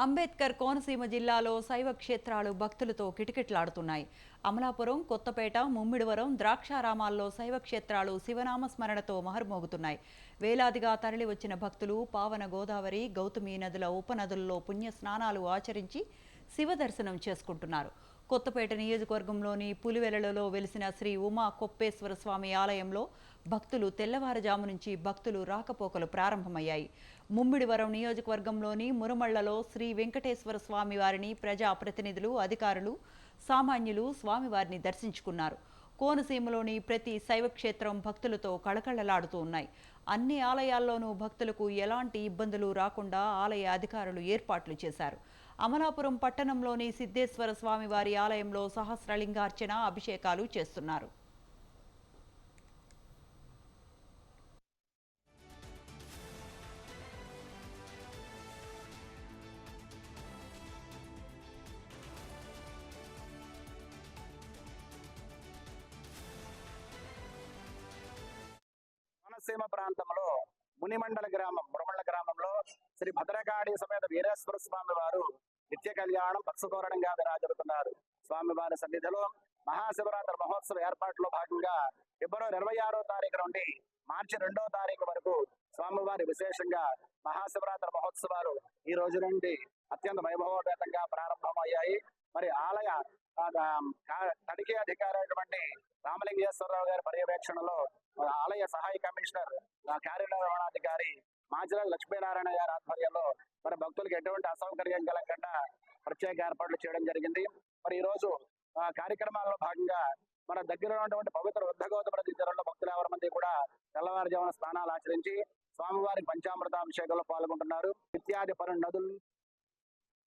అంబేద్కర్ కోనసీమ జిల్లాలో శైవ క్షేత్రాలు భక్తులతో కిటకిటలాడుతున్నాయి. అమలాపురం, కొత్తపేట, ముమ్మిడివరం, ద్రాక్షారామాల్లో శైవ క్షేత్రాలు శివనామ స్మరణతో మహర్మోగుతున్నాయి. వేలాదిగా తరలివచ్చిన భక్తులు పావన గోదావరి, గౌతమి నదుల ఉపనదుల్లో పుణ్య స్నానాలు ఆచరించి శివ దర్శనం చేసుకుంటున్నారు. కొత్తపేట నియోజకవర్గంలోని పులివెలలో వెలిసిన శ్రీ ఉమా కొప్పేశ్వర స్వామి ఆలయంలో భక్తులు తెల్లవారుజాము నుంచి భక్తులు రాకపోకలు ప్రారంభమయ్యాయి. ముమ్మిడివరం నియోజకవర్గంలోని మురమళ్లలో శ్రీ వెంకటేశ్వర స్వామి వారిని ప్రజాప్రతినిధులు, అధికారులు, సామాన్యులు స్వామివారిని దర్శించుకున్నారు. కోనసీమలోని ప్రతి శైవక్షేత్రం భక్తులతో కళకళలాడుతూ ఉన్నాయి. అన్ని ఆలయాల్లోనూ భక్తులకు ఎలాంటి ఇబ్బందులు రాకుండా ఆలయ అధికారులు ఏర్పాట్లు చేశారు. అమలాపురం పట్టణంలోని సిద్ధేశ్వర స్వామివారి ఆలయంలో సహస్రలింగార్చన, అభిషేకాలు చేస్తున్నారు. కోనసీమ ప్రాంతంలో మునిమండల గ్రామం మురమళ్ళ గ్రామంలో శ్రీ భద్రకాళి సమేత వీరేశ్వర స్వామి వారు నిత్య కళ్యాణం పక్షతోరణంగా విరాజుతున్నారు. స్వామివారి సన్నిధిలో మహాశివరాత్రి మహోత్సవ ఏర్పాట్లో భాగంగా ఫిబ్రవరి 26వ తారీఖు నుండి మార్చి 2వ తారీఖు వరకు స్వామివారి విశేషంగా మహాశివరాత్రి మహోత్సవాలు ఈ రోజు నుండి అత్యంత వైభవోపేతంగా ప్రారంభమయ్యాయి. మరి ఆలయ తనిఖీ అధికారి అయినటువంటి రామలింగేశ్వరరావు గారి పర్యవేక్షణలో ఆలయ సహాయ కమిషనర్ కార్యనిర్వహణాధికారి మాజల లక్ష్మీనారాయణ గారి ఆధ్వర్యంలో మరి భక్తులకు ఎటువంటి అసౌకర్యం కలగకుండా ప్రత్యేక ఏర్పాట్లు చేయడం జరిగింది. మరి ఈ రోజు కార్యక్రమాల్లో భాగంగా మన దగ్గర ఉన్నటువంటి పవిత్ర వృద్ధగోదావరి నది తీరంలో భక్తులు ఎవరి మంది కూడా తెల్లవారుజామున స్నానాలు ఆచరించి స్వామివారి పంచామృతాభిషేకంలో పాల్గొంటున్నారు. ఇత్యాది నదులు